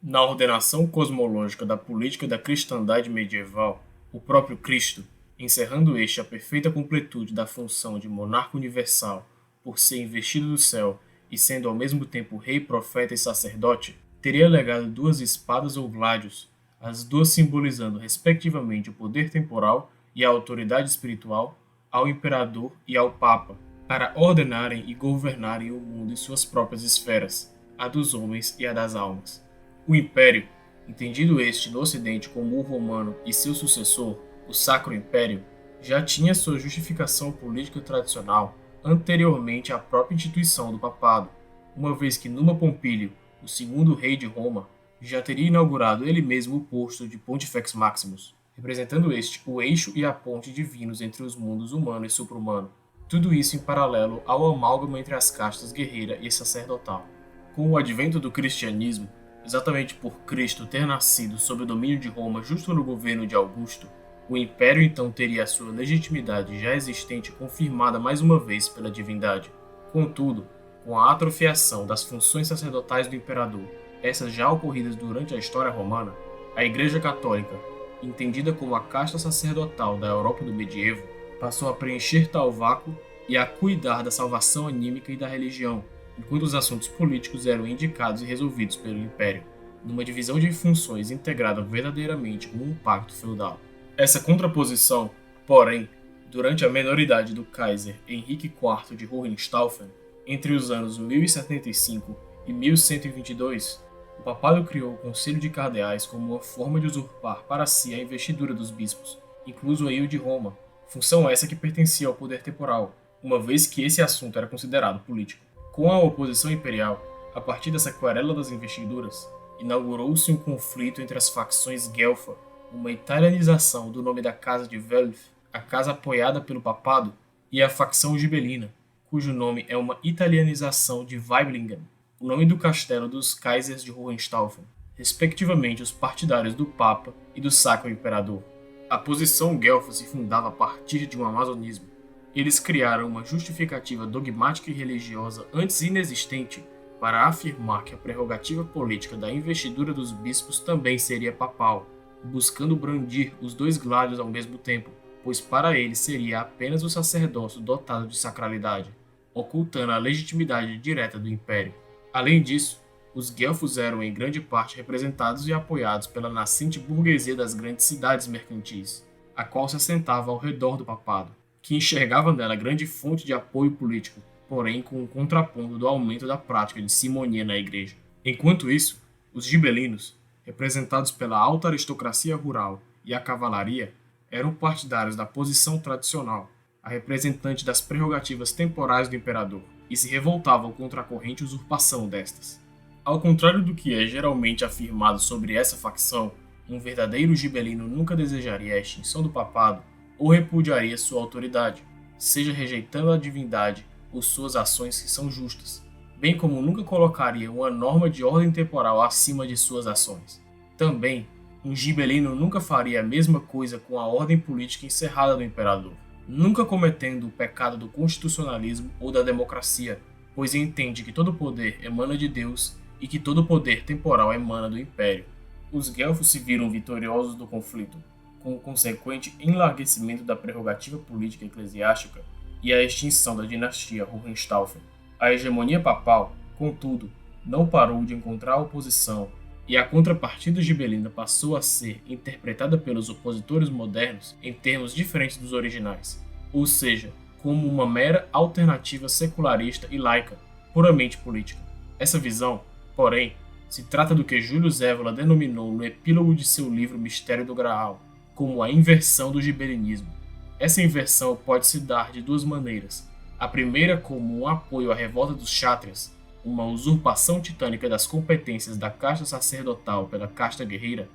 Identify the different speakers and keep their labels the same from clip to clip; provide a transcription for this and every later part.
Speaker 1: Na ordenação cosmológica da política da cristandade medieval, o próprio Cristo, encerrando este a perfeita completude da função de monarca universal, por ser investido do céu e sendo ao mesmo tempo rei, profeta e sacerdote, teria legado duas espadas ou gládios, as duas simbolizando respectivamente o poder temporal e a autoridade espiritual, ao imperador e ao papa, para ordenarem e governarem o mundo em suas próprias esferas, a dos homens e a das almas. O Império, entendido este no Ocidente como o romano e seu sucessor, o Sacro Império, já tinha sua justificação política tradicional anteriormente à própria instituição do papado, uma vez que Numa Pompílio, o segundo rei de Roma, já teria inaugurado ele mesmo o posto de Pontifex Maximus, representando este o eixo e a ponte divinos entre os mundos humano e supra-humano. Tudo isso em paralelo ao amálgama entre as castas guerreira e sacerdotal. Com o advento do cristianismo, exatamente por Cristo ter nascido sob o domínio de Roma justo no governo de Augusto, o império então teria a sua legitimidade já existente confirmada mais uma vez pela divindade. Contudo, com a atrofiação das funções sacerdotais do imperador, essas já ocorridas durante a história romana, a Igreja Católica, entendida como a casta sacerdotal da Europa do medievo, passou a preencher tal vácuo e a cuidar da salvação anímica e da religião, enquanto os assuntos políticos eram indicados e resolvidos pelo Império, numa divisão de funções integrada verdadeiramente como um pacto feudal. Essa contraposição, porém, durante a menoridade do Kaiser Henrique IV de Hohenstaufen, entre os anos 1075 e 1122, o papado criou o Conselho de Cardeais como uma forma de usurpar para si a investidura dos bispos, incluso aí o de Roma, função essa que pertencia ao poder temporal, uma vez que esse assunto era considerado político. Com a oposição imperial, a partir dessa querela das investiduras, inaugurou-se um conflito entre as facções Guelfa, uma italianização do nome da Casa de Welf, a casa apoiada pelo papado, e a facção gibelina, cujo nome é uma italianização de Weiblingen, o nome do castelo dos Kaisers de Hohenstaufen, respectivamente os partidários do Papa e do Sacro Imperador. A posição guelfa se fundava a partir de um amazonismo. Eles criaram uma justificativa dogmática e religiosa antes inexistente para afirmar que a prerrogativa política da investidura dos bispos também seria papal, buscando brandir os dois gládios ao mesmo tempo, pois para eles seria apenas o sacerdócio dotado de sacralidade, ocultando a legitimidade direta do império. Além disso, os guelfos eram em grande parte representados e apoiados pela nascente burguesia das grandes cidades mercantis, a qual se assentava ao redor do papado, que enxergava nela grande fonte de apoio político, porém com um contraponto do aumento da prática de simonia na igreja. Enquanto isso, os gibelinos, representados pela alta aristocracia rural e a cavalaria, eram partidários da posição tradicional, a representante das prerrogativas temporais do imperador, e se revoltavam contra a corrente usurpação destas. Ao contrário do que é geralmente afirmado sobre essa facção, um verdadeiro gibelino nunca desejaria a extinção do papado ou repudiaria sua autoridade, seja rejeitando a divindade ou suas ações que são justas, bem como nunca colocaria uma norma de ordem temporal acima de suas ações. Também, um gibelino nunca faria a mesma coisa com a ordem política encerrada do imperador, nunca cometendo o pecado do constitucionalismo ou da democracia, pois entende que todo poder emana de Deus e que todo poder temporal emana do império. Os guelfos se viram vitoriosos do conflito, com o consequente enlarguecimento da prerrogativa política eclesiástica e a extinção da dinastia Hohenstaufen. A hegemonia papal, contudo, não parou de encontrar oposição e a contrapartida gibelina passou a ser interpretada pelos opositores modernos em termos diferentes dos originais, ou seja, como uma mera alternativa secularista e laica, puramente política. Essa visão, porém, se trata do que Júlio Zévola denominou no epílogo de seu livro Mistério do Graal, como a inversão do gibelinismo. Essa inversão pode se dar de duas maneiras. A primeira como um apoio à revolta dos chátrias, uma usurpação titânica das competências da casta sacerdotal pela casta guerreira,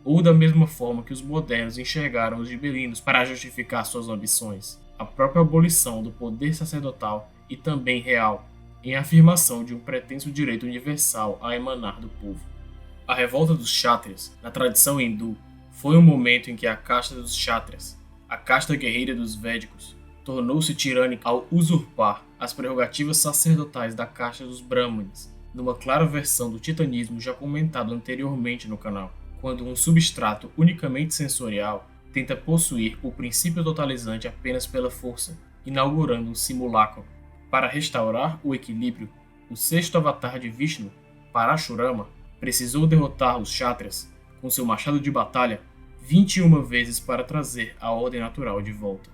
Speaker 1: ou da mesma forma que os modernos enxergaram os gibelinos para justificar suas ambições, a própria abolição do poder sacerdotal e também real, em afirmação de um pretenso direito universal a emanar do povo. A revolta dos chátrias, na tradição hindu, foi um momento em que a casta dos chátrias, a casta guerreira dos védicos, tornou-se tirânica ao usurpar as prerrogativas sacerdotais da casta dos brahmanes, numa clara versão do titanismo já comentado anteriormente no canal, quando um substrato unicamente sensorial tenta possuir o princípio totalizante apenas pela força, inaugurando um simulacro. Para restaurar o equilíbrio, o sexto avatar de Vishnu, Parashurama, precisou derrotar os Kshatriyas com seu machado de batalha 21 vezes para trazer a ordem natural de volta.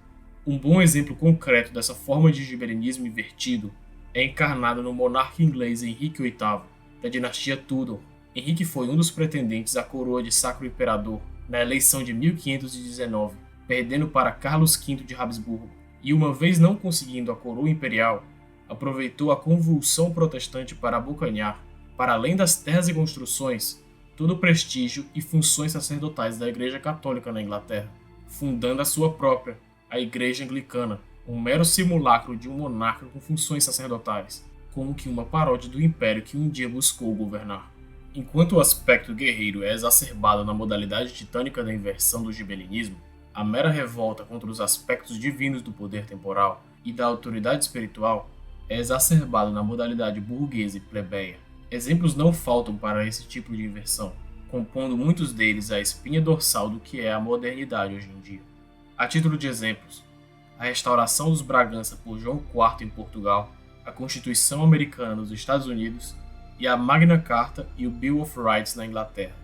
Speaker 1: Um bom exemplo concreto dessa forma de gibelinismo invertido é encarnado no monarca inglês Henrique VIII, da dinastia Tudor. Henrique foi um dos pretendentes à coroa de Sacro Imperador na eleição de 1519, perdendo para Carlos V de Habsburgo, e uma vez não conseguindo a coroa imperial, aproveitou a convulsão protestante para abocanhar, para além das terras e construções, todo o prestígio e funções sacerdotais da Igreja Católica na Inglaterra, fundando a sua própria, a Igreja Anglicana, um mero simulacro de um monarca com funções sacerdotais, como que uma paródia do império que um dia buscou governar. Enquanto o aspecto guerreiro é exacerbado na modalidade titânica da inversão do gibelinismo, a mera revolta contra os aspectos divinos do poder temporal e da autoridade espiritual é exacerbado na modalidade burguesa e plebeia. Exemplos não faltam para esse tipo de inversão, compondo muitos deles a espinha dorsal do que é a modernidade hoje em dia. A título de exemplos, a restauração dos Bragança por João IV em Portugal, a Constituição Americana nos Estados Unidos e a Magna Carta e o Bill of Rights na Inglaterra.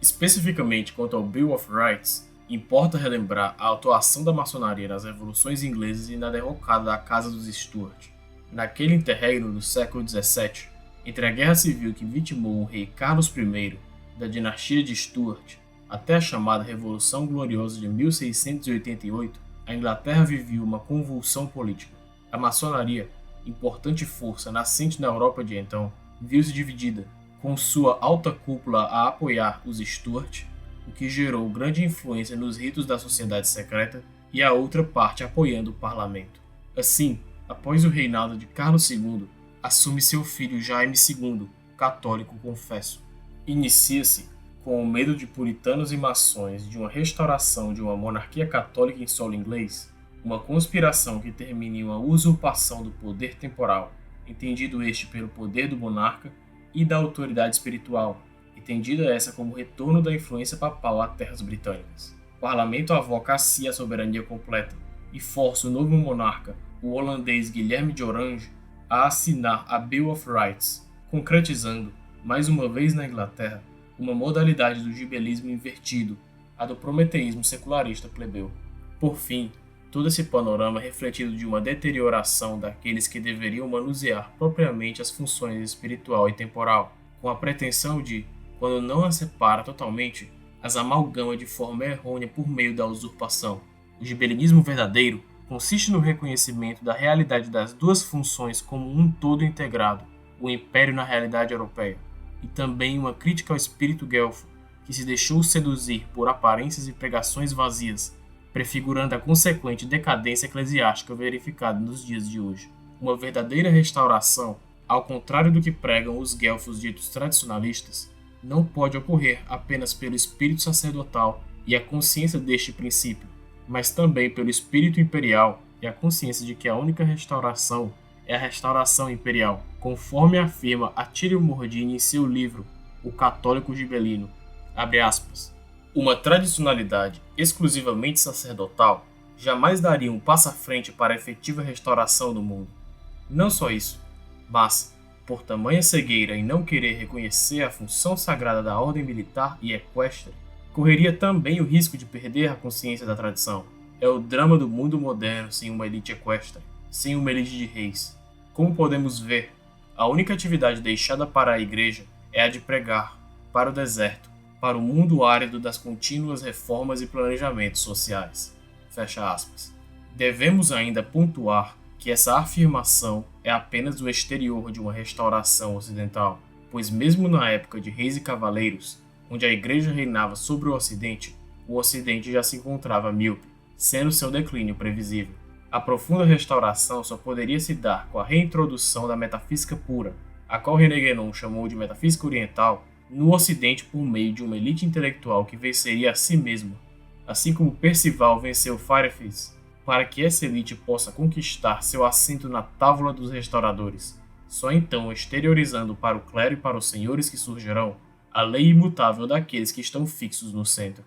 Speaker 1: Especificamente quanto ao Bill of Rights, importa relembrar a atuação da maçonaria nas revoluções inglesas e na derrocada da Casa dos Stuart. Naquele interregno do século XVII, entre a guerra civil que vitimou o rei Carlos I, da dinastia de Stuart, até a chamada Revolução Gloriosa de 1688, a Inglaterra vivia uma convulsão política. A maçonaria, importante força nascente na Europa de então, viu-se dividida, com sua alta cúpula a apoiar os Stuart, o que gerou grande influência nos ritos da sociedade secreta, e a outra parte apoiando o parlamento. Assim, após o reinado de Carlos II, assume seu filho Jaime II, católico confesso. Inicia-se, com o medo de puritanos e maçons de uma restauração de uma monarquia católica em solo inglês, uma conspiração que termina em uma usurpação do poder temporal, entendido este pelo poder do monarca e da autoridade espiritual, entendida essa como retorno da influência papal a terras britânicas. O parlamento avoca a si a soberania completa e força o novo monarca, o holandês Guilherme de Orange, a assinar a Bill of Rights, concretizando, mais uma vez na Inglaterra, uma modalidade do gibelismo invertido, a do prometeísmo secularista plebeu. Por fim, todo esse panorama é refletido de uma deterioração daqueles que deveriam manusear propriamente as funções espiritual e temporal, com a pretensão de, quando não as separa totalmente, as amalgama de forma errônea por meio da usurpação. O gibelinismo verdadeiro consiste no reconhecimento da realidade das duas funções como um todo integrado, o império na realidade europeia, e também uma crítica ao espírito guelfo, que se deixou seduzir por aparências e pregações vazias, prefigurando a consequente decadência eclesiástica verificada nos dias de hoje. Uma verdadeira restauração, ao contrário do que pregam os guelfos ditos tradicionalistas, não pode ocorrer apenas pelo espírito sacerdotal e a consciência deste princípio, mas também pelo espírito imperial e a consciência de que a única restauração é a restauração imperial, conforme afirma Attilio Mordini em seu livro O Católico Gibelino, abre aspas, uma tradicionalidade exclusivamente sacerdotal jamais daria um passo à frente para a efetiva restauração do mundo. Não só isso, mas, por tamanha cegueira em não querer reconhecer a função sagrada da ordem militar e equestre, correria também o risco de perder a consciência da tradição. É o drama do mundo moderno sem uma elite equestre, sem uma elite de reis. Como podemos ver, a única atividade deixada para a Igreja é a de pregar, para o deserto, para o mundo árido das contínuas reformas e planejamentos sociais. Fecha aspas. Devemos ainda pontuar que essa afirmação é apenas o exterior de uma restauração ocidental, pois mesmo na época de reis e cavaleiros, onde a Igreja reinava sobre o Ocidente já se encontrava míope, sendo seu declínio previsível. A profunda restauração só poderia se dar com a reintrodução da metafísica pura, a qual René Guénon chamou de metafísica oriental, no Ocidente por meio de uma elite intelectual que venceria a si mesma, assim como Percival venceu Fireface, para que essa elite possa conquistar seu assento na tábua dos restauradores, só então exteriorizando para o clero e para os senhores que surgirão a lei imutável daqueles que estão fixos no centro.